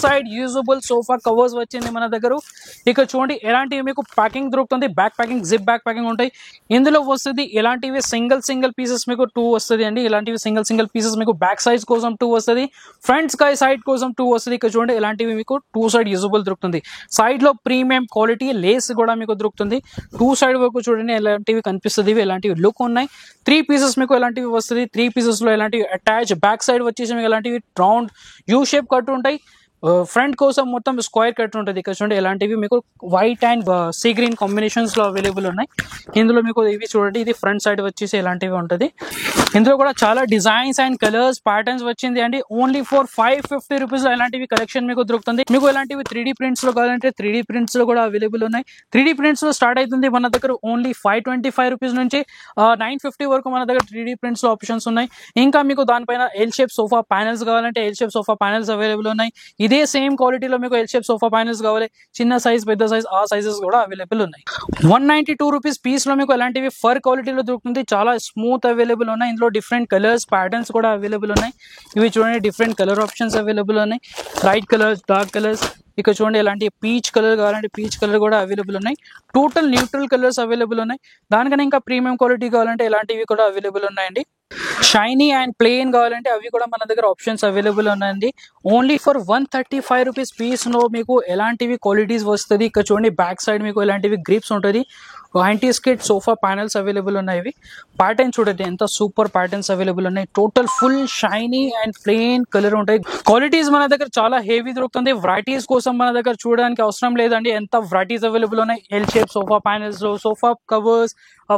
Side usable sofa covers వచ్చింది మన దగ్గర. ఇక్కడ చూడండి ఎలాంటివి మీకు ప్యాకింగ్ దొరుకుతుంది, back packing, zip back packing ఉంటాయి. ఇందులో వస్తుంది ఎలాంటివి సింగిల్ పీసెస్ మీకు 2 వస్తుంది అండి. ఇలాంటివి సింగిల్ పీసెస్ మీకు బ్యాక్ సైజ్ కోసం 2 వస్తుంది, ఫ్రంట్ స్కై సైడ్ కోసం 2 వస్తుంది. ఇక్కడ చూడండి ఎలాంటివి మీకు 2 సైడ్ యూజబుల్ దొరుకుతుంది. సైడ్ లో ప్రీమియం క్వాలిటీ లేస్ కూడా మీకు దొరుకుతుంది. 2 సైడ్ వరకు చూడండి ఎలాంటివి కనిపిస్తుంది, ఎలాంటివి లుక్ ఉన్నాయి. 3 పీసెస్ మీకు ఎలాంటివి వస్తుంది, 3 పీసెస్ లో ఎలాంటివి అటాచ్, బ్యాక్ సైడ్ వచ్చేసి మీకు ఎలాంటివి రౌండ్ యూ షేప్ కట్ ఉంటాయి. ఫ్రంట్ కోసం మొత్తం స్క్వేర్ కట్ ఉంటుంది. ఇక్కడ చూడండి ఎలాంటివి మీకు white and sea green combinations లో అవైలబుల్ ఉన్నాయి. ఇందులో మీకు ఇవి చూడండి, ఇది ఫ్రంట్ సైడ్ వచ్చేసి ఎలాంటివి ఉంటుంది. ఇందులో కూడా చాలా డిజైన్స్ అండ్ కలర్స్ ప్యాటర్న్స్ వచ్చింది అండి. ఓన్లీ ఫర్ 550 రూపీస్ లో ఎలాంటివి కలెక్షన్ మీకు దొరుకుతుంది. మీకు ఎలాంటివి 3D ప్రింట్స్ లో కావాలంటే 3D ప్రింట్స్ లో కూడా అవైలబుల్ ఉన్నాయి. 3D ప్రింట్స్ లో స్టార్ట్ అవుతుంది మన దగ్గర ఓన్లీ 525 రూపీస్ నుంచి 950 వరకు మన దగ్గర 3D ప్రింట్స్ లో ఆప్షన్స్ ఉన్నాయి. ఇంకా మీకు దానిపైన ఎల్ షేప్ సోఫా ప్యానెల్స్ కావాలంటే L shape sofa panels available ఉన్నాయి. ఇదే సేమ్ క్వాలిటీలో మీకు ఎల్ షేప్ సోఫా ప్యానెల్స్ కావాలి, చిన్న సైజ్ పెద్ద సైజ్ ఆ సైజెస్ కూడా అవైలబుల్ ఉన్నాయి. 192 రూపీస్ పీస్ లో మీకు ఎలాంటివి ఫర్ క్వాలిటీలో దొరుకుతుంది. చాలా స్మూత్ అవైలబుల్ ఉన్నాయి. ఇందులో డిఫరెంట్ కలర్స్ ప్యాటర్న్స్ కూడా అవైలబుల్ ఉన్నాయి. ఇవి చూడండి డిఫరెంట్ కలర్ ఆప్షన్స్ అవైలబుల్ ఉన్నాయి, లైట్ కలర్స్, డార్క్ కలర్స్. ఇక్కడ చూడండి ఎలాంటి పీచ్ కలర్ కావాలంటే పీచ్ కలర్ కూడా అవైలబుల్ ఉన్నాయి. టోటల్ న్యూట్రల్ కలర్స్ అవైలబుల్ ఉన్నాయి. దానికన్నా ఇంకా ప్రీమియం క్వాలిటీ కావాలంటే ఇలాంటివి కూడా అవైలబుల్ ఉన్నాయండి. షైనీ అండ్ ప్లెయిన్ కావాలంటే అవి కూడా మన దగ్గర ఆప్షన్స్ అవైలబుల్ ఉన్నాయండి. ఓన్లీ ఫర్ 135 రూపీస్ పీస్ లో మీకు ఎలాంటివి క్వాలిటీస్ వస్తుంది. ఇక్కడ చూడండి బ్యాక్ సైడ్ మీకు ఎలాంటివి గ్రిప్స్ ఉంటుంది. Anti skid sofa panels available ఉన్నాయి. ప్యాటర్న్ చూడండి ఎంత సూపర్ ప్యాటర్న్స్ అవైలబుల్ ఉన్నాయి. Total full shiny and plain colour ఉంటాయి. క్వాలిటీస్ మన దగ్గర చాలా హెవీ దొరుకుతుంది. వెరైటీస్ కోసం మన దగ్గర చూడడానికి అవసరం లేదండి, ఎంత వెరైటీస్ అవైలబుల్ ఉన్నాయి. ఎల్ షేప్ సోఫా ప్యానెల్స్ లో sofa covers,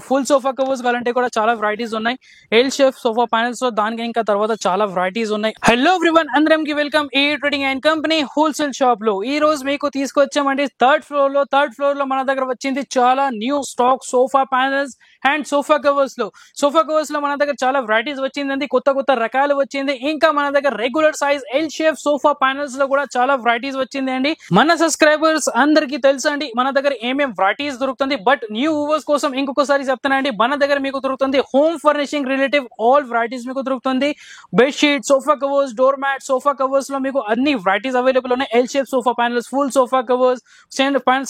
full sofa covers కావాలంటే కూడా చాలా వెరైటీస్ ఉన్నాయి. ఎల్ షేప్ సోఫా ప్యానెల్స్ లో దానికి ఇంకా తర్వాత చాలా వెరైటీస్ ఉన్నాయి. హలో ఎవ్రీవన్, అందరికి welcome A trading and company wholesale shop లో. ఈ రోజు మీకు తీసుకొచ్చామండి థర్డ్ ఫ్లోర్ లో మన దగ్గర వచ్చింది చాలా new stock sofa panels and sofa covers లో మన దగ్గర చాలా వెరైటీస్ వచ్చిందండి. కొత్త రకాలు వచ్చింది. ఇంకా మన దగ్గర regular size L shape sofa panels లో కూడా చాలా వెరైటీస్ వచ్చింది అండి. మన సబ్స్క్రైబర్స్ అందరికి తెలుసు అండి మన దగ్గర ఏమేం వెరైటీస్ దొరుకుతుంది. బట్ న్యూ వ్యూవర్స్ కోసం ఇంకొకసారి చెప్తానండి, మన దగ్గర మీకు దొరుకుతుంది home furnishing relative all varieties మీకు దొరుకుతుంది. Bedsheet, sofa covers, door mat, sofa covers లో మీకు అన్ని వెరైటీస్ అవైలబుల్ ఉన్నాయి. L shape sofa panels, full sofa covers,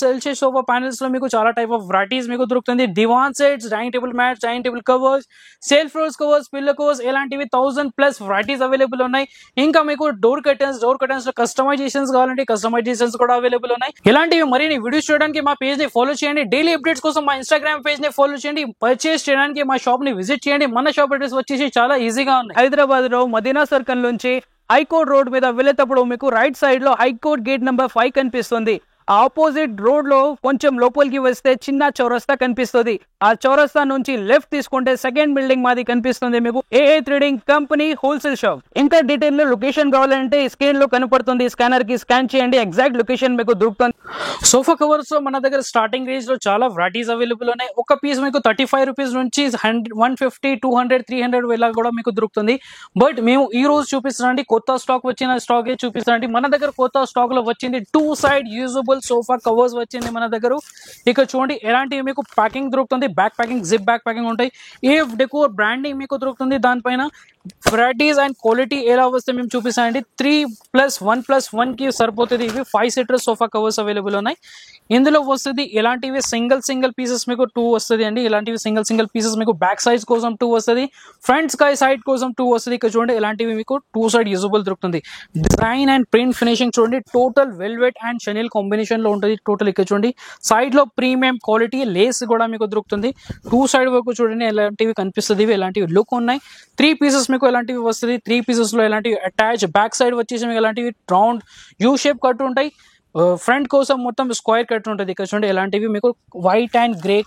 L shape sofa panels లో మీకు చాలా టైప్ ఆఫ్ వెరైటీస్ మీకు దొరుకుతుంది. Divan sets, dining table mats, dining table covers, self rolls covers, pillow covers, ఇలాంటివి 1000+ వెరైటీస్ అవైలబుల్ ఉన్నాయి. ఇంకా మీకు డోర్ కర్టన్స్ లో కస్టమైజేషన్స్ కావాలంటే కస్టమైజేషన్స్ కూడా అవైలబుల్ ఉన్నాయి. ఇలాంటివి మరిన్ని వీడియోస్ చూడడానికి మా పేజ్ ని ఫాలో చేయండి. డైలీ అప్డేట్స్ కోసం మా ఇన్స్టాగ్రామ్ పేజ్ ని ఫాలో చేయండి. పర్చేస్ చేయడానికి మా షాప్ ని విజిట్ చేయండి. మన షాప్ అడ్రస్ వచ్చేసి చాలా ఈజీగా ఉంది. హైదరాబాద్ లో మదీనా సర్కిల్ నుంచి హైకోర్ట్ రోడ్ మీద వెళ్ళేటప్పుడు మీకు రైట్ సైడ్ లో హైకోర్ట్ గేట్ నెంబర్ 5 కనిపిస్తుంది. ఆపోజిట్ రోడ్ లో కొంచెం లోపలికి వస్తే చిన్న చౌరస్తా కనిపిస్తుంది. ఆ చౌరస్తా నుంచి లెఫ్ట్ తీసుకుంటే సెకండ్ బిల్డింగ్ మాది కనిపిస్తుంది మీకు ఏఏ ట్రేడింగ్ కంపెనీ హోల్సేల్ షాప్. ఇంకా డీటెయిల్ లో లొకేషన్ కావాలంటే స్క్రీన్ లో కనపడుతుంది, స్కానర్ కి స్కాన్ చేయండి, ఎగ్జాక్ట్ లొకేషన్ మీకు దొరుకుతుంది. సోఫా కవర్స్ లో మన దగ్గర స్టార్టింగ్ రేంజ్ లో చాలా వెరైటీస్ అవైలబుల్ ఉన్నాయి. ఒక పీస్ మీకు 35 రూపీస్ నుంచి 150, 200, 300 ఇలా కూడా మీకు దొరుకుతుంది. బట్ మేము ఈ రోజు చూపిస్తానండి కొత్త స్టాక్ వచ్చిన స్టాక్ చూపిస్తానండి. మన దగ్గర కొత్త స్టాక్ లో వచ్చింది 2 సైడ్ యూజబుల్ సోఫా కవర్స్ వచ్చింది మన దగ్గర. ఇక్కడ చూడండి ఎలాంటివి మీకు ప్యాకింగ్ దొరుకుతుంది, back packing, zip back packing ఉంటాయి. ఏఫ్ డెకోర్ బ్రాండింగ్ మీకు దొరుకుతుంది. దానిపైన వెరైటీస్ అండ్ క్వాలిటీ ఎలా వస్తే మేము చూపిస్తానండి. 3+1+1 కి సరిపోతుంది. ఇవి 5 సీటర్ సోఫా కవర్స్ అవైలబుల్ ఉన్నాయి. ఇందులో వస్తుంది ఎలాంటివి సింగిల్ పీసెస్ మీకు 2 వస్తుంది అండి. ఇలాంటివి సింగిల్ పీసెస్ మీకు బ్యాక్ సైజ్ కోసం 2 వస్తుంది, ఫ్రంట్ స్కై సైడ్ కోసం 2 వస్తుంది. ఇక్కడ చూడండి ఎలాంటివి మీకు 2 సైడ్ యూజబుల్ దొరుకుతుంది. డిజైన్ అండ్ ప్రింట్ ఫినిషింగ్ చూడండి, టోటల్ వెల్వెట్ అండ్ షెనిల్ కాంబినేషన్ లో ఉంటుంది. టోటల్ ఇక్కడ చూడండి సైడ్ లో ప్రీమియం క్వాలిటీ లేస్ కూడా మీకు దొరుకుతుంది. 2 సైడ్ వరకు చూడండి ఎలాంటివి కనిపిస్తుంది, ఎలాంటివి లుక్ ఉన్నాయి. 3 పీసెస్ మీకు ఎలాంటివి వస్తుంది. 3 పీసెస్ లో ఎలాంటివి అటాచ్, బ్యాక్ సైడ్ వచ్చేసి మీకు ఎలాంటివి రౌండ్ యూ షేప్ కట్ ఉంటాయి. ఫ్రంట్ కోసం మొత్తం స్క్వేర్ కట్ ఉంటుంది. ఇక్కడ చూడండి ఎలాంటివి మీకు white and grey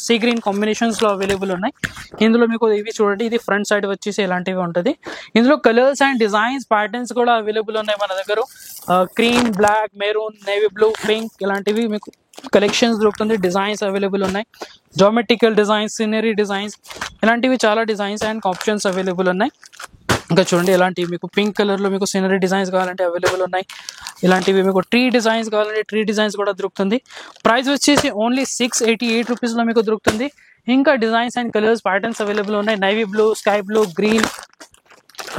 sea green combinations లో అవైలబుల్ ఉన్నాయి. ఇందులో మీకు ఇవి చూడండి, ఇది ఫ్రంట్ సైడ్ వచ్చేసి ఎలాంటివి ఉంటుంది. ఇందులో కలర్స్ అండ్ డిజైన్స్ ప్యాటర్న్స్ కూడా అవైలబుల్ ఉన్నాయి మన దగ్గర. Cream, black, maroon, navy blue, pink ఇలాంటివి మీకు కలెక్షన్స్ దొరుకుతుంది. డిజైన్స్ అవైలబుల్ ఉన్నాయి. జామెట్రికల్ డిజైన్స్, సీనరీ డిజైన్స్ ఇలాంటివి చాలా డిజైన్స్ అండ్ ఆప్షన్స్ అవైలబుల్ ఉన్నాయి. ఇంకా చూడండి ఇలాంటివి మీకు పింక్ కలర్ లో మీకు సీనరీ డిజైన్స్ కావాలంటే అవైలబుల్ ఉన్నాయి. ఇలాంటివి మీకు ట్రీ డిజైన్స్ కావాలంటే ట్రీ డిజైన్స్ కూడా దొరుకుతుంది. ప్రైస్ వచ్చేసి ఓన్లీ 688 రూపీస్ లో మీకు దొరుకుతుంది. ఇంకా designs and colours patterns available ఉన్నాయి. Navy blue, sky blue, green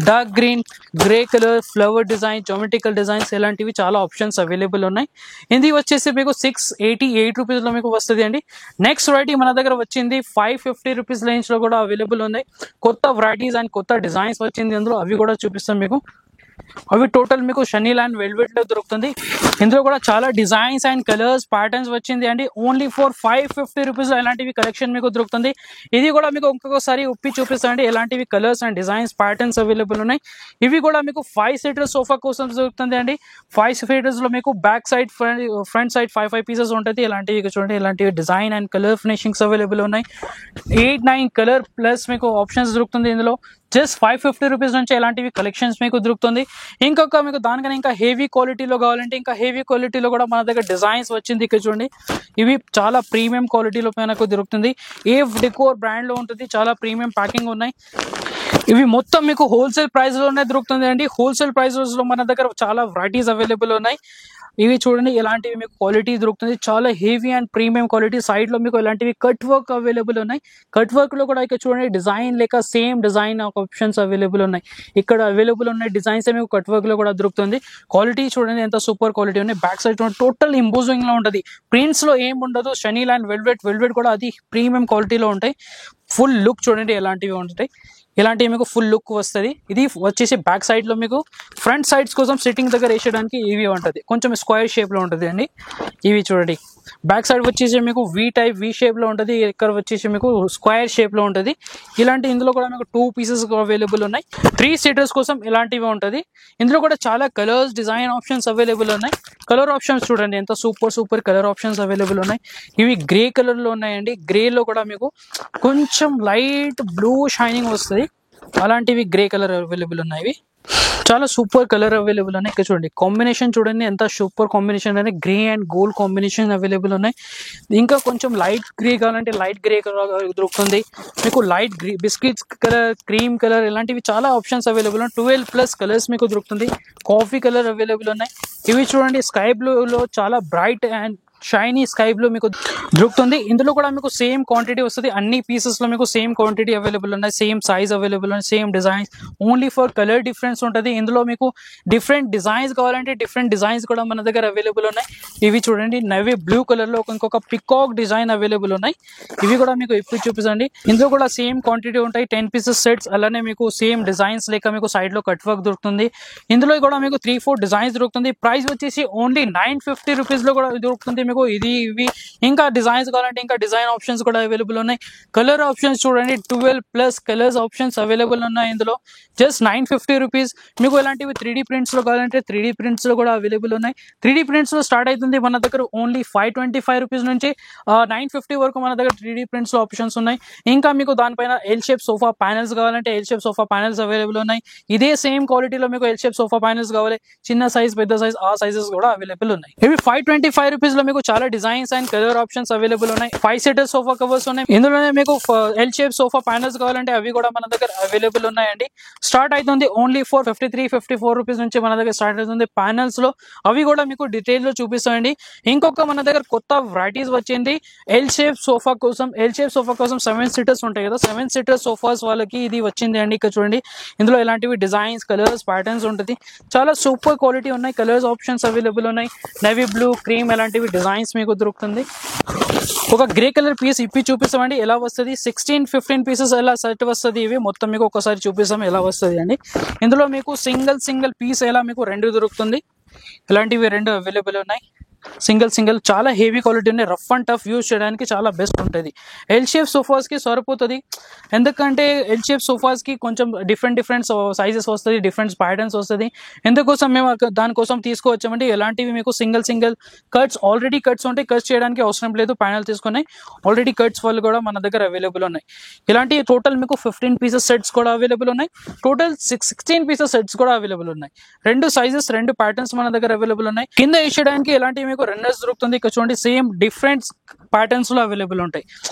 dark green, grey colour, flower design, geometrical designs ఇలాంటివి చాలా ఆప్షన్స్ అవైలబుల్ ఉన్నాయి. ఇది వచ్చేసి మీకు 688 రూపీస్లో మీకు వస్తుంది అండి. నెక్స్ట్ వెరైటీ మన దగ్గర వచ్చింది 550 రూపీస్ రేంజ్లో కూడా అవైలబుల్ ఉన్నాయి. కొత్త వెరైటీస్ అండ్ కొత్త డిజైన్స్ వచ్చింది అందులో, అవి కూడా చూపిస్తాం మీకు. అవి టోటల్ మీకు షనీల్ అండ్ వెల్వెట్ లో దొరుకుతుంది. ఇందులో కూడా చాలా డిజైన్స్ అండ్ కలర్స్ ప్యాటర్న్స్ వచ్చింది అండి. ఓన్లీ ఫర్ 550 రూపీస్ ఇలాంటివి కలెక్షన్ మీకు దొరుకుతుంది. ఇది కూడా మీకు ఇంకొకసారి ఉప్పి చూపిస్తాండి ఎలాంటివి colours and designs patterns available ఉన్నాయి. ఇవి కూడా మీకు 5 సీటర్ సోఫా కోసం దొరుకుతుంది అండి. 5 సీటర్స్ లో మీకు back side front side 5 pieces ఉంటుంది. ఇలాంటివి చూడండి, ఇలాంటివి design and colour finishings available ఉన్నాయి. 8-9 కలర్ ప్లస్ మీకు ఆప్షన్స్ దొరుకుతుంది ఇందులో. జస్ట్ 550 రూపీస్ నుంచి ఇలాంటివి కలెక్షన్స్ మీకు దొరుకుతుంది. ఇంకొక మీకు దానికన్నా ఇంకా హెవీ క్వాలిటీలో కావాలంటే ఇంకా హెవీ క్వాలిటీలో కూడా మన దగ్గర డిజైన్స్ వచ్చింది. ఇక్కడ చూడండి, ఇవి చాలా ప్రీమియం క్వాలిటీలో మనకు దొరుకుతుంది. ఏఫ్ డెకోర్ బ్రాండ్ లో ఉంటుంది. చాలా ప్రీమియం ప్యాకింగ్ ఉన్నాయి. ఇవి మొత్తం మీకు హోల్సేల్ ప్రైస్ లోనే దొరుకుతుంది అండి. హోల్సేల్ ప్రైసెస్ లో మన దగ్గర చాలా వెరైటీస్ అవైలబుల్ ఉన్నాయి. ఇవి చూడండి, ఇలాంటివి మీకు క్వాలిటీ దొరుకుతుంది. చాలా heavy and premium quality. Side లో మీకు ఇలాంటివి కట్ వర్క్ అవైలబుల్ ఉన్నాయి. కట్ వర్క్ లో కూడా ఇక్కడ చూడండి డిజైన్ లేక సేమ్ డిజైన్ ఆప్షన్స్ అవైలబుల్ ఉన్నాయి. ఇక్కడ అవైలబుల్ ఉన్న డిజైన్స్ మీకు కట్ వర్క్ లో కూడా దొరుకుతుంది. క్వాలిటీ చూడండి ఎంత సూపర్ క్వాలిటీ ఉన్నాయి. బ్యాక్ సైడ్ చూడండి టోటల్ ఇంపోజింగ్ లో ఉంటుంది. ప్రింట్స్ లో ఏం ఉండదు. షనీల్ అండ్ వెల్వెట్ కూడా అది ప్రీమియం క్వాలిటీలో ఉంటాయి. ఫుల్ లుక్ చూడండి ఎలాంటివి ఉంటాయి. ఇలాంటివి మీకు ఫుల్ లుక్ వస్తుంది. ఇది వచ్చేసి బ్యాక్ సైడ్ లో మీకు ఫ్రంట్ సైడ్స్ కోసం సిట్టింగ్ దగ్గర వేసేయడానికి ఇవి ఉంటుంది. కొంచెం స్క్వేర్ షేప్ లో ఉంటుంది అండి. ఇవి చూడండి, బ్యాక్ సైడ్ వచ్చేసి మీకు వి షేప్ లో ఉంటుంది. ఇక్కడ వచ్చేసి మీకు స్క్వేర్ షేప్ లో ఉంటుంది. ఇలాంటి ఇందులో కూడా మీకు 2 పీసెస్ అవైలబుల్ ఉన్నాయి. 3 సీటర్స్ కోసం ఇలాంటివి ఉంటుంది. ఇందులో కూడా చాలా కలర్స్ డిజైన్ ఆప్షన్స్ అవైలబుల్ ఉన్నాయి. కలర్ ఆప్షన్స్ చూడండి ఎంత సూపర్ కలర్ ఆప్షన్స్ అవైలబుల్ ఉన్నాయి. ఇవి గ్రే కలర్ లో ఉన్నాయండి. గ్రే లో కూడా మీకు కొంచెం లైట్ బ్లూ షైనింగ్ వస్తుంది. అలాంటివి గ్రే కలర్ అవైలబుల్ ఉన్నాయి. చాలా సూపర్ కలర్ అవైలబుల్ ఉన్నాయి. ఇక్కడ చూడండి కాంబినేషన్ చూడండి ఎంత సూపర్ కాంబినేషన్ అనేది. Grey and gold combination available ఉన్నాయి. ఇంకా కొంచెం లైట్ గ్రే కావాలంటే లైట్ గ్రే కలర్ దొరుకుతుంది మీకు. Light grey, biscuits colour, cream colour ఇలాంటివి చాలా ఆప్షన్స్ అవైలబుల్ ఉన్నాయి. 12+ కలర్స్ మీకు దొరుకుతుంది. కాఫీ కలర్ అవైలబుల్ ఉన్నాయి. ఇవి చూడండి స్కై బ్లూ లో చాలా bright and shiny sky blue మీకు దొరుకుతుంది. ఇందులో కూడా మీకు సేమ్ క్వాంటిటీ వస్తుంది. అన్ని పీసెస్ లో మీకు సేమ్ క్వాంటిటీ అవైలబుల్ ఉన్నాయి. సేమ్ సైజ్ అవైలబుల్ ఉన్నాయి. Same designs. Only for colour difference ఉంటుంది. ఇందులో మీకు డిఫరెంట్ డిజైన్స్ కావాలంటే డిఫరెంట్ డిజైన్స్ కూడా మన దగ్గర అవైలబుల్ ఉన్నాయి. ఇవి చూడండి నవీ బ్లూ కలర్ లో ఇంకొక పికాక్ డిజైన్ అవైలబుల్ ఉన్నాయి. ఇవి కూడా మీకు ఇప్పుడు చూపిస్తుంది. ఇందులో కూడా సేమ్ క్వాంటిటీ ఉంటాయి. 10 పీసెస్ సెట్స్. అలానే మీకు సేమ్ డిజైన్స్ లేక మీకు సైడ్ లో కట్ వర్క్ దొరుకుతుంది. ఇందులో కూడా మీకు 3-4 డిజైన్స్ దొరుకుతుంది. ప్రైస్ వచ్చేసి ఓన్లీ 950 రూపీస్ లో కూడా దొరుకుతుంది మీకు. ఇది ఇవి ఇంకా డిజైన్స్ కావాలంటే ఇంకా డిజైన్ ఆప్షన్స్ కూడా అవైలబుల్ ఉన్నాయి. కలర్ ఆప్షన్స్ చూడండి 12+ కలర్స్ ఆప్షన్స్ అవైలబుల్ ఉన్నాయి. ఇందులో జస్ట్ 950 రూపీస్. మీకు ఇలాంటివి 3D ప్రింట్స్ లో కావాలంటే 3D ప్రింట్స్ లో కూడా అవైలబుల్ ఉన్నాయి. 3D ప్రింట్స్ లో స్టార్ట్ అవుతుంది మన దగ్గర ఓన్లీ 525 రూపీస్ నుంచి 950 వరకు మన దగ్గర 3D ప్రింట్స్ లో ఆప్షన్స్ ఉన్నాయి. ఇంకా మీకు దానిపైన ఎల్ షేప్ సోఫా ప్యానెల్స్ కావాలంటే L shape sofa panels available ఉన్నాయి. ఇదే సేమ్ క్వాలిటీలో మీకు ఎల్ షేప్ సోఫా ప్యానెల్స్ కావాలి, చిన్న సైజ్ పెద్ద సైజ్ ఆ సైజెస్ కూడా అవైలబుల్ ఉన్నాయి. ఇవి 525 రూపీస్ లో మీకు చాలా designs and colour options available ఉన్నాయి. 5 సీటర్ సోఫా కవర్స్ ఉన్నాయి. ఇందులోనే మీకు ఎల్ షేప్ సోఫా ప్యానెల్స్ కావాలంటే అవి కూడా మన దగ్గర అవైలబుల్ ఉన్నాయండి. స్టార్ట్ అవుతుంది ఓన్లీ ఫర్ 53-54 రూపీస్ నుంచి మన దగ్గర స్టార్ట్ అవుతుంది ప్యానెల్స్ లో. అవి కూడా మీకు డీటెయిల్ లో చూపిస్తాయండి. ఇంకొక మన దగ్గర కొత్త వెరైటీస్ వచ్చింది ఎల్ షేప్ సోఫా కోసం. ఎల్ షేప్ సోఫా కోసం 7 సీటర్స్ ఉంటాయి కదా, 7 సీటర్ సోఫాస్ వాళ్ళకి ఇది వచ్చింది అండి. ఇక్కడ చూడండి ఇందులో ఇలాంటివి డిజైన్స్, కలర్స్, ప్యాటర్న్స్ ఉంటుంది. చాలా సూపర్ క్వాలిటీ ఉన్నాయి. కలర్స్ ఆప్షన్స్ అవైలబుల్ ఉన్నాయి. నేవీ బ్లూ, క్రీమ్ ఇలాంటివి డిజైన్స్ మీకు దొరుకుతుంది. ఒక గ్రే కలర్ పీస్ ఇప్పి చూపిస్తామండి ఎలా వస్తుంది. 16-15 పీసెస్ ఎలా సెట్ వస్తుంది. ఇవి మొత్తం మీకు ఒకసారి చూపిస్తాం ఎలా వస్తుంది అండి. ఇందులో మీకు సింగిల్ పీస్ ఎలా మీకు 2 దొరుకుతుంది. ఇలాంటివి 2 అవైలబుల్ ఉన్నాయి. సింగిల్ చాలా హెవీ క్వాలిటీ ఉన్నాయి. రఫ్ అండ్ టఫ్ యూజ్ చేయడానికి చాలా బెస్ట్ ఉంటుంది. ఎల్ షేప్ సోఫాస్ కి సరిపోతుంది. ఎందుకంటే ఎల్ షేప్ సోఫాస్ కి కొంచెం డిఫరెంట్ సైజెస్ వస్తుంది, డిఫరెంట్ ప్యాటర్న్స్ వస్తుంది. ఎందుకోసం మేము దానికోసం తీసుకువచ్చామంటే ఎలాంటివి మీకు సింగిల్ కట్స్ ఆల్రెడీ కట్స్ ఉంటాయి. కట్స్ చేయడానికి అవసరం లేదు. ప్యానల్ తీసుకుని ఆల్రెడీ కట్స్ వాళ్ళు కూడా మన దగ్గర అవైలబుల్ ఉన్నాయి. ఇలాంటి టోటల్ మీకు 15 పీసెస్ సెట్స్ కూడా అవైలబుల్ ఉన్నాయి. టోటల్ 16 పీసెస్ సెట్స్ కూడా అవైలబుల్ ఉన్నాయి. 2 సైజెస్ 2 ప్యాటర్న్స్ మన దగ్గర అవైలబుల్ ఉన్నాయి. కింద వేసేయడానికి ఇలాంటివి మీకు రన్నర్స్ దొరుకుతుంది. ఇక్కడ చూడండి సేమ్ డిఫరెంట్ ప్యాటర్న్స్ లో అవైలబుల్ ఉంటాయి.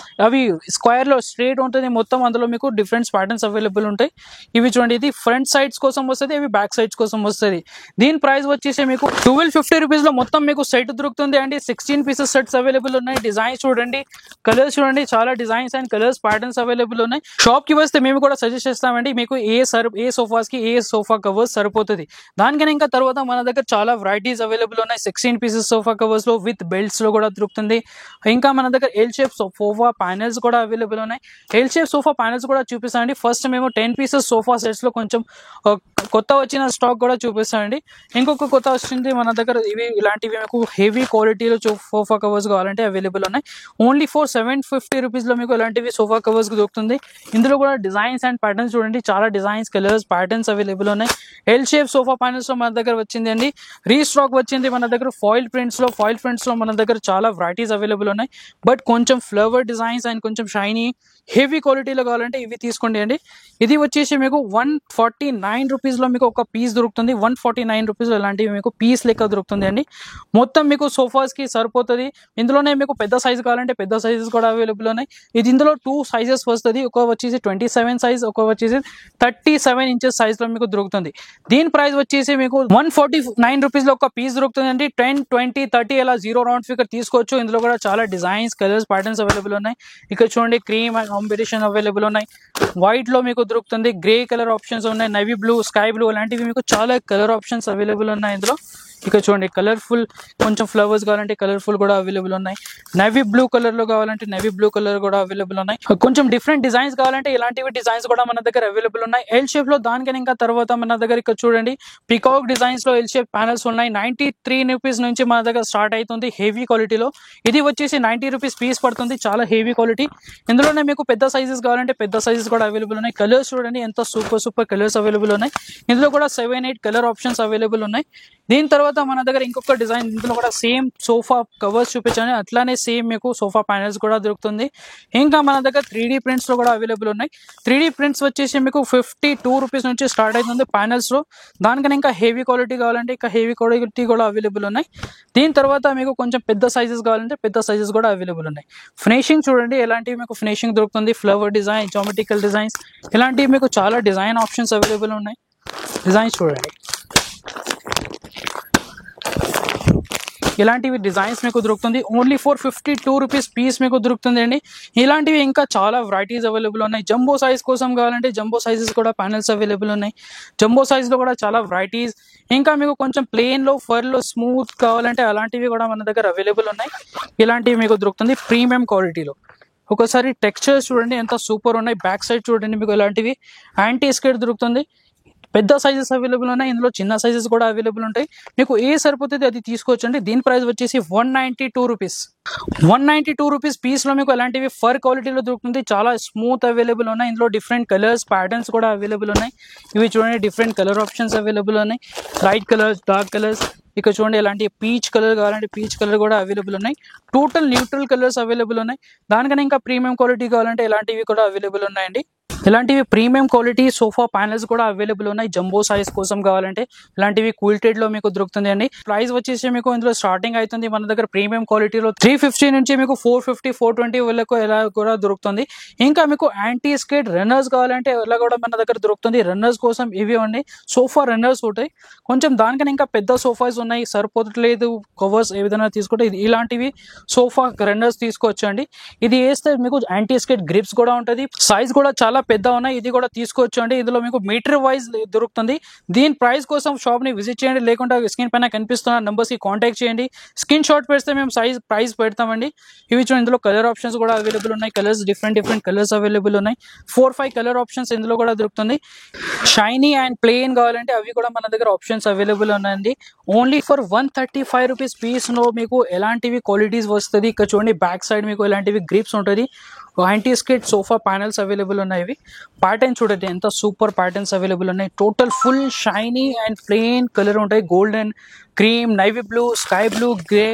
అవి స్క్వేర్ లో స్ట్రేట్ ఉంటుంది మొత్తం, అందులో మీకు డిఫరెంట్ ప్యాటర్న్స్ అవైలబుల్ ఉంటాయి. ఇవి చూడండి, ఇది ఫ్రంట్ సైడ్స్ కోసం వస్తుంది, ఇవి బ్యాక్ సైడ్స్ కోసం వస్తుంది. దీని ప్రైస్ వచ్చేసి మీకు 1250 రూపీస్ లో మొత్తం మీకు సెట్ దొరుకుతుంది అండి. 16 పీసెస్ సెట్స్ అవైలబుల్ ఉన్నాయి. డిజైన్స్ చూడండి, కలర్స్ చూడండి, చాలా designs and colours patterns available ఉన్నాయి. షాప్ కి వస్తే మేము కూడా సజెస్ట్ చేస్తామండి మీకు ఏ సోఫాస్ కి ఏ సోఫా కవర్స్ సరిపోతుంది. దానికన్నా ఇంకా తర్వాత మన దగ్గర చాలా వెరైటీస్ అవైలబుల్ ఉన్నాయి. 16 పీసెస్ సోఫా కవర్స్ లో విత్ బెల్ట్స్ లో కూడా దొరుకుతుంది. ఇంకా మన దగ్గర ఎల్ షేప్ సోఫా ప్యానెల్స్ కూడా అవైలబుల్ ఉన్నాయి. ఎల్ షేప్ సోఫా ప్యానెల్స్ కూడా చూపిస్తానండి. ఫస్ట్ మేము 10 పీసెస్ సోఫా సెట్స్ లో కొంచెం కొత్త వచ్చిన స్టాక్ కూడా చూపిస్తానండి. ఇంకొక కొత్త వచ్చింది మన దగ్గర, ఇలాంటివి మీకు హెవీ క్వాలిటీలో సోఫా కవర్స్ కావాలంటే అవైలబుల్ ఉన్నాయి. ఓన్లీ ఫర్ 750 రూపీస్ లో మీకు ఇలాంటివి సోఫా కవర్స్ దొరుకుతుంది. ఇందులో కూడా డిజైన్స్ అండ్ ప్యాటర్న్స్ చూడండి, చాలా డిజైన్స్, కలర్స్, ప్యాటర్న్స్ అవైలబుల్ ఉన్నాయి. ఎల్ షేప్ సోఫా ప్యానెల్స్ లో మన దగ్గర వచ్చింది అండి, రీస్టాక్ వచ్చింది మన దగ్గర. ఫాయిల్ ప్రింట్స్ లో మన దగ్గర చాలా వెరైటీస్ అవైలబుల్ ఉన్నాయి. బట్ కొంచెం ఫ్లవర్ డిజైన్స్ అండ్ కొంచెం షైనీ హెవీ క్వాలిటీలో కావాలంటే ఇవి తీసుకోండి అండి. ఇది వచ్చేసి మీకు 149 రూపీస్ లో మీకు ఒక పీస్ దొరుకుతుంది. 149 రూపీస్ లో ఇలాంటివి మీకు పీస్ లెక్క దొరుకుతుంది అండి. మొత్తం మీకు సోఫాస్ కి సరిపోతుంది. ఇందులోనే మీకు పెద్ద సైజ్ కావాలంటే పెద్ద సైజెస్ కూడా అవైలబుల్ ఉన్నాయి. ఇందులో 2 సైజెస్ వస్తుంది, ఒక వచ్చేసి 27 సైజ్, ఒక వచ్చేసి 37 ఇంచెస్ సైజ్ లో మీకు దొరుకుతుంది. దీని ప్రైస్ వచ్చేసి మీకు 149 రూపీస్ లో ఒక పీస్ దొరుకుతుంది అండి. 10, 20, 30 అలా 0 రౌండ్ ఫిగర్ తీసుకోవచ్చు. ఇందులో కూడా చాలా డిజైన్స్, కలర్స్, ప్యాటర్న్స్ అవైలబుల్ ఉన్నాయి. ఇక్కడ చూడండి, క్రీమ్ అండ్ కాంబినేషన్ అవైలబుల్ ఉన్నాయి. వైట్ లో మీకు దొరుకుతుంది, గ్రే కలర్ ఆప్షన్స్ ఉన్నాయి, నవీ బ్లూ, స్కై బ్లూ అలాంటివి మీకు చాలా కలర్ ఆప్షన్స్ అవైలబుల్ ఉన్నాయి ఇందులో. ఇక్కడ చూడండి, కలర్ఫుల్ కొంచెం ఫ్లవర్స్ కావాలంటే కలర్ఫుల్ కూడా అవైలబుల్ ఉన్నాయి. నవీ బ్లూ కలర్ లో కావాలంటే నవీ బ్లూ కలర్ కూడా అవైలబుల్ ఉన్నాయి. కొంచెం డిఫరెంట్ డిజైన్స్ కావాలంటే ఇలాంటివి డిజైన్స్ కూడా మన దగ్గర అవైలబుల్ ఉన్నాయి. ఎల్ షేప్ లో దానికని ఇంకా తర్వాత మన దగ్గర ఇక్కడ చూడండి, పికాక్ డిజైన్స్ లో ఎల్ షేప్ ప్యానల్స్ ఉన్నాయి. 93 రూపీస్ నుంచి మన దగ్గర స్టార్ట్ అవుతుంది హెవీ క్వాలిటీలో. ఇది వచ్చేసి 90 రూపీస్ పీస్ పడుతుంది, చాలా హెవీ క్వాలిటీ. ఇందులోనే మీకు పెద్ద సైజెస్ కావాలంటే పెద్ద సైజెస్ కూడా అవైలబుల్ ఉన్నాయి. కలర్స్ చూడండి, ఎంత సూపర్ కలర్స్ అవైలబుల్ ఉన్నాయి. ఇందులో కూడా 7, 8 కలర్ ఆప్షన్స్ అవైలబుల్ ఉన్నాయి. దీని తర్వాత మన దగ్గర ఇంకొక డిజైన్, ఇందులో కూడా సేమ్ సోఫా కవర్స్ చూపించాను, అట్లానే సేమ్ మీకు సోఫా ప్యానెల్స్ కూడా దొరుకుతుంది. ఇంకా మన దగ్గర 3D ప్రింట్స్ లో కూడా అవైలబుల్ ఉన్నాయి. 3D ప్రింట్స్ వచ్చేసి మీకు 52 రూపీస్ నుంచి స్టార్ట్ అవుతుంది ప్యానెల్స్ లో. దానికన్నా ఇంకా హెవీ క్వాలిటీ కావాలంటే ఇంకా హెవీ క్వాలిటీ కూడా అవైలబుల్ ఉన్నాయి. దీని తర్వాత మీకు కొంచెం పెద్ద సైజెస్ కావాలంటే పెద్ద సైజెస్ కూడా అవైలబుల్ ఉన్నాయి. ఫినిషింగ్ చూడండి, ఎలాంటివి మీకు ఫినిషింగ్ దొరుకుతుంది, ఫ్లవర్ డిజైన్, జామెట్రికల్ డిజైన్స్, ఇలాంటివి మీకు చాలా డిజైన్ ఆప్షన్స్ అవైలబుల్ ఉన్నాయి. డిజైన్స్ చూడండి, ఇలాంటివి డిజైన్స్ మీకు దొరుకుతుంది. ఓన్లీ ఫర్ 52 రూపీస్ పీస్ మీకు దొరుకుతుంది అండి. ఇలాంటివి ఇంకా చాలా వెరైటీస్ అవైలబుల్ ఉన్నాయి. జంబో సైజ్ కోసం కావాలంటే జంబో సైజెస్ కూడా ప్యానెల్స్ అవైలబుల్ ఉన్నాయి. జంబో సైజ్ లో కూడా చాలా వెరైటీస్. ఇంకా మీకు కొంచెం ప్లెయిన్ లో, ఫర్ లో, స్మూత్ కావాలంటే అలాంటివి కూడా మన దగ్గర అవైలబుల్ ఉన్నాయి. ఇలాంటివి మీకు దొరుకుతుంది ప్రీమియం క్వాలిటీలో. ఒకసారి టెక్స్చర్స్ చూడండి ఎంత సూపర్ ఉన్నాయి. బ్యాక్ సైడ్ చూడండి, మీకు ఇలాంటివి యాంటీ స్కేట్ దొరుకుతుంది. పెద్ద సైజెస్ అవైలబుల్ ఉన్నాయి, ఇందులో చిన్న సైజెస్ కూడా అవైలబుల్ ఉంటాయి. మీకు ఏ సరిపోతుంది అది తీసుకోవచ్చండి. దీని ప్రైస్ వచ్చేసి 192 రూపీస్. 192 రూపీస్ పీస్ లో మీకు ఎలాంటివి ఫర్ క్వాలిటీలో దొరుకుతుంది. చాలా స్మూత్ అవైలబుల్ ఉన్నాయి. ఇందులో డిఫరెంట్ కలర్స్, ప్యాటర్న్స్ కూడా అవైలబుల్ ఉన్నాయి. ఇవి చూడండి, డిఫరెంట్ కలర్ ఆప్షన్స్ అవైలబుల్ ఉన్నాయి. Light colours, dark colours. ఇక్కడ చూడండి, ఎలాంటి పీచ్ కలర్ కావాలంటే పీచ్ కలర్ కూడా అవైలబుల్ ఉన్నాయి. టోటల్ న్యూట్రల్ కలర్స్ అవైలబుల్ ఉన్నాయి. దానికన్నా ఇంకా ప్రీమియం క్వాలిటీ కావాలంటే ఇలాంటివి కూడా అవైలబుల్ ఉన్నాయండి. ఇలాంటివి ప్రీమియం క్వాలిటీ సోఫా ప్యానెల్స్ కూడా అవైలబుల్ ఉన్నాయి. జంబో సైజ్ కోసం కావాలంటే ఇలాంటివి క్విల్టెడ్ లో మీకు దొరుకుతుంది అండి. ప్రైస్ వచ్చేసి మీకు ఇందులో స్టార్టింగ్ అవుతుంది మన దగ్గర ప్రీమియం క్వాలిటీలో 350 నుంచి మీకు 450, 420 వరకు ఎలా కూడా దొరుకుతుంది. ఇంకా మీకు యాంటీ స్కేట్ రన్నర్స్ కావాలంటే ఎలా కూడా మన దగ్గర దొరుకుతుంది. రన్నర్స్ కోసం ఇవి అండి, సోఫా రన్నర్స్ ఉంటాయి. కొంచెం దానికన్నా ఇంకా పెద్ద సోఫాస్ ఉన్నాయి, సరిపోతలేదు కవర్స్ ఏ విధంగా తీసుకుంటే ఇలాంటివి సోఫా రన్నర్స్ తీసుకోవచ్చు అండి. ఇది వేస్తే మీకు యాంటీ స్కేట్ గ్రిప్స్ కూడా ఉంటుంది. సైజ్ కూడా చాలా పెద్ద ఉన్నాయి, ఇది కూడా తీసుకోవచ్చు అండి. ఇందులో మీకు మీటర్ వైజ్ దొరుకుతుంది. దీని ప్రైస్ కోసం షాప్ ని విజిట్ చేయండి, లేకుంటే స్క్రీన్ పైన కనిపిస్తున్న నంబర్స్ కి కాంటాక్ట్ చేయండి. స్క్రీన్ షాట్ పెడితే మేము ప్రైస్ పెడతామండి. ఇవి చూడండి, ఇందులో కలర్ ఆప్షన్స్ కూడా అవైలబుల్ ఉన్నాయి. కలర్స్ డిఫరెంట్ కలర్స్ అవైలబుల్ ఉన్నాయి. 4-5 కలర్ ఆప్షన్స్ ఇందులో కూడా దొరుకుతుంది. షైనీ అండ్ ప్లెయిన్ కావాలంటే అవి కూడా మన దగ్గర ఆప్షన్స్ అవైలబుల్ ఉన్నాయండి. ఓన్లీ ఫర్ 135 రూపీస్ పీస్ లో మీకు ఎలాంటివి క్వాలిటీస్ వస్తుంది. ఇక్కడ చూడండి, బ్యాక్ సైడ్ మీకు ఎలాంటివి గ్రిప్స్ ఉంటుంది. Anti skid sofa panels available ఉన్నాయి. ప్యాటర్న్ చూడండి, ఎంత సూపర్ ప్యాటర్న్స్ అవైలబుల్ ఉన్నాయి. Total full shiny and plain colour ఉంటాయి. Golden cream, navy blue, sky blue, grey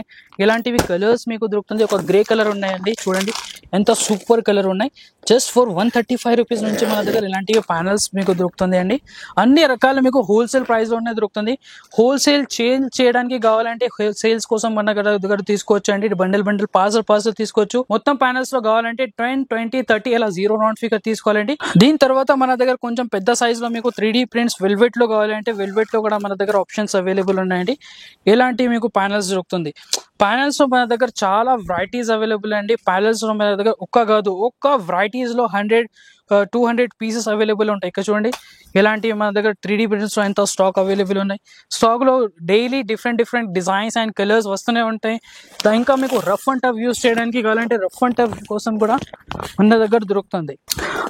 ఇలాంటివి కలర్స్ మీకు దొరుకుతుంది. ఒక గ్రే కలర్ ఉన్నాయండి, చూడండి ఎంత సూపర్ కలర్ ఉన్నాయి. జస్ట్ ఫర్ 135 రూపీస్ నుంచి మన దగ్గర ఇలాంటివి ప్యానల్స్ మీకు దొరుకుతుంది అండి. అన్ని రకాలు మీకు హోల్సేల్ ప్రైస్లోనే దొరుకుతుంది. హోల్సేల్ చేంజ్ చేయడానికి కావాలంటే సేల్స్ కోసం మన దగ్గర తీసుకోవచ్చు అండి. బండిల్ పార్సల్ తీసుకోవచ్చు. మొత్తం ప్యానల్స్ లో కావాలంటే 10, 20, 30 ఇలా 0 రౌండ్ ఫిగర్ తీసుకోవాలండి. దీని తర్వాత మన దగ్గర కొంచెం పెద్ద సైజ్ లో మీకు 3D ప్రింట్స్ వెల్వెట్ లో కావాలంటే వెల్వెట్ లో కూడా మన దగ్గర ఆప్షన్స్ అవైలబుల్ ఉన్నాయండి. ఇలాంటివి మీకు ప్యానల్స్ దొరుకుతుంది. ప్యానల్స్ లో మన దగ్గర చాలా వెరైటీస్ అవైలబుల్ అండి. ప్యానల్స్ లో మన దగ్గర ఒక్క వెరైటీస్ లో 100-200 పీసెస్ అవైలబుల్ ఉంటాయి. ఇక్కడ చూడండి ఇలాంటివి మన దగ్గర 3D ప్రింట్స్ లో ఎంత స్టాక్ అవైలబుల్ ఉన్నాయి. స్టాక్ లో daily different designs and colours వస్తూనే ఉంటాయి. ఇంకా మీకు రఫ్ అండ్ టఫ్ యూస్ చేయడానికి కావాలంటే రఫ్ అండ్ టఫ్ కోసం కూడా మన దగ్గర దొరుకుతుంది.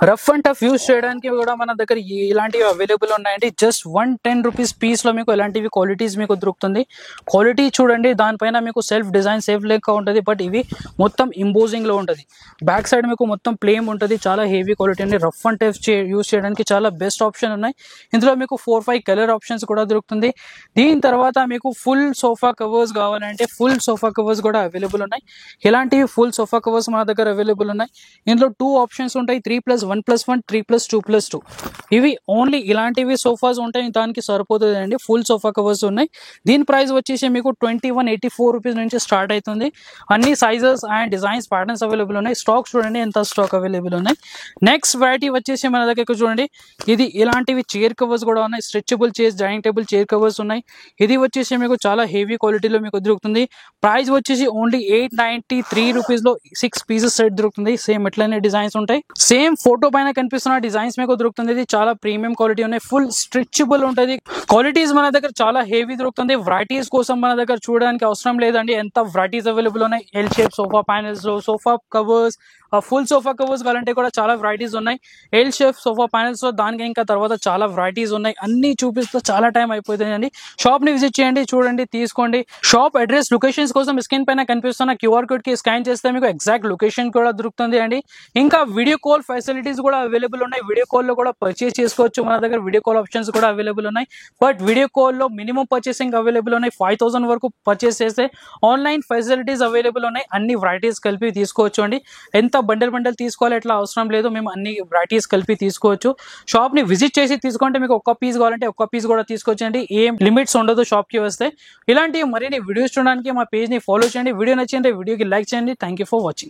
రఫ్ అండ్ టఫ్ యూస్ చేయడానికి కూడా మన దగ్గర ఇలాంటివి అవైలబుల్ ఉన్నాయండి. జస్ట్ 110 రూపీస్ పీస్ లో మీకు ఇలాంటివి క్వాలిటీస్ మీకు దొరుకుతుంది. క్వాలిటీ చూడండి, దానిపైన మీకు సెల్ఫ్ డిజైన్ సేఫ్ లెక్క ఉంటుంది. బట్ ఇవి మొత్తం ఇంపోజింగ్ లో ఉంటుంది. బ్యాక్ సైడ్ మీకు మొత్తం ప్లేమ్ ఉంటుంది. చాలా హెవీ క్వాలిటీ అండి. రఫ్ అండ్ టఫ్ యూస్ చేయడానికి చాలా బెస్ట్ ఆప్షన్ ఉన్నాయి. ఇందులో మీకు 4-5 కలర్ ఆప్షన్స్ కూడా దొరుకుతుంది. దీని తర్వాత మీకు ఫుల్ సోఫా కవర్స్ కావాలంటే ఫుల్ సోఫా కవర్స్ కూడా అవైలబుల్ ఉన్నాయి. ఇలాంటివి ఫుల్ సోఫా కవర్స్ మన దగ్గర అవైలబుల్ ఉన్నాయి. ఇందులో 2 ఆప్షన్స్ ఉంటాయి, 3+1+1, 3+2+2. ఇవి ఓన్లీ ఇలాంటివి సోఫాస్ ఉంటాయి, దానికి సరిపోతుంది అండి. ఫుల్ సోఫా కవర్స్ ఉన్నాయి. దీని ప్రైస్ వచ్చేసి మీకు 2184 రూపీస్ నుంచి స్టార్ట్ అవుతుంది. అన్ని sizes and designs patterns available ఉన్నాయి. స్టాక్ చూడండి ఎంత స్టాక్ అవైలబుల్ ఉన్నాయి. నెక్స్ట్ వెరైటీ వచ్చేసి మన దగ్గర చూడండి, ఇది ఇలాంటివి చైర్ కవర్స్ కూడా ఉన్నాయి. Stretchable chairs, dining table chair covers ఉన్నాయి. ఇది వచ్చేసి మీకు చాలా హెవీ క్వాలిటీలో మీకు దొరుకుతుంది. ప్రైస్ వచ్చేసి ఓన్లీ 893 రూపీస్ లో 6 పీసెస్ సెట్ దొరుకుతుంది. సేమ్ ఎట్లనే డిజైన్స్ ఉంటాయి. సేమ్ ఫోటో పైన కనిపిస్తున్న డిజైన్స్ మీకు దొరుకుతుంది. ఇది చాలా ప్రీమియం క్వాలిటీ ఉన్నాయి. ఫుల్ స్ట్రెచబుల్ ఉంటుంది. క్వాలిటీస్ మన దగ్గర చాలా హెవీ దొరుకుతుంది. వెరైటీస్ కోసం మన దగ్గర చూడడానికి అవసరం లేదండి, ఎంత వెరైటీస్ అవైలబుల్ ఉన్నాయి. ఎల్ షేప్ సోఫా ప్యానెల్స్ లో sofa covers, full sofa covers కావాలంటే కూడా చాలా వెరైటీస్ ఉన్నాయి. ఎల్ షేప్ సోఫా ప్యానెల్స్ లో దానికి ఇంకా తర్వాత చాలా వెరైటీస్ ఉన్నాయి. అన్ని చూపిస్తూ చాలా టైం అయిపోతుందండి. షాప్ ని విజిట్ చేయండి, చూడండి, తీసుకోండి. షాప్ అడ్రస్, లొకేషన్స్ కోసం స్క్రీన్ పైన కనిపిస్తున్న QR కోడ్ కి స్కాన్ చేస్తే మీకు ఎగ్జాక్ట్ లొకేషన్ కూడా దొరుకుతుంది అండి. ఇంకా వీడియో కాల్ ఫెసిలిటీస్ కూడా అవైలబుల్ ఉన్నాయి. వీడియో కాల్ లో కూడా పర్చేస్ చేసుకోవచ్చు. మన దగ్గర వీడియో కాల్ ఆప్షన్స్ కూడా అవైలబుల్ ఉన్నాయి. బట్ వీడియో కాల్ లో మినిమం పర్చేసింగ్ అవైలబుల్ ఉన్నాయి. 5000 వరకు పర్చేస్ చేస్తే ఆన్లైన్ ఫెసిలిటీస్ అవైలబుల్ ఉన్నాయి. అన్ని వెరైటీస్ కలిపి తీసుకోవచ్చు అండి. ఎంత బండల్ తీసుకోవాలి ఎట్లా అవసరం లేదు, మేము అన్ని వెరైటీస్ కలిపి తీసుకోవచ్చు. షాప్ ని విజిట్ చేసి తీసుకుంటే మీకు ఒక్క పీస్ కావాలంటే ఒక్క పీస్ కూడా తీసుకోవచ్చు అండి. ఏం లిమిట్స్ ఉండదు షాప్ కి వస్తే. ఇలాంటి మరిన్ని వీడియోస్ చూడడానికి మా పేజ్ ని ఫాలో చేయండి. వీడియో నచ్చింటే వీడియోకి లైక్ చేయండి. Thank you for watching.